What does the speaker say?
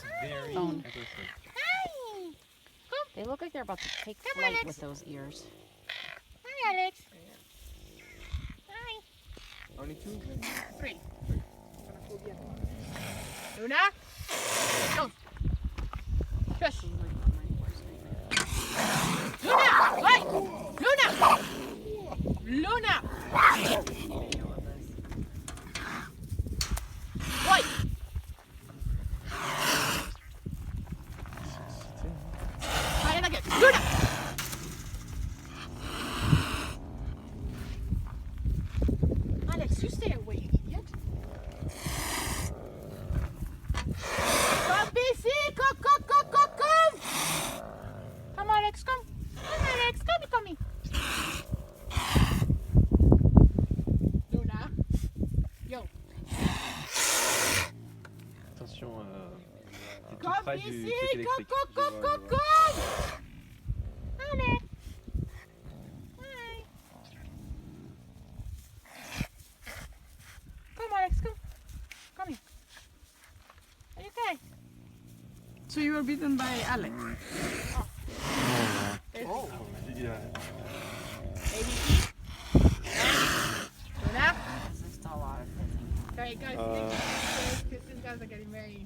very Phone. aggressive. Hi. They look like they're about to take Come, flight Alex. with those ears. Hi, Alex. Hi. Only two? 3. Luna. Go. Shush. Luna. Wait. Luna. Luna. Wait. Try it again. Luna. Alex, you stay away, you idiot. Come, BC. Come. Come, Alex, come. Come, Alex, come. Luna. Yo. Attention, t'es tout Come, près du BC. truc électrique. Come. Alex. Hi. Come, Alex, come. Come here. Are you okay? So you were bitten by Alex? Oh, yeah. ABC. Luna. This is a lot of kissing. Alright, guys. These guys are getting very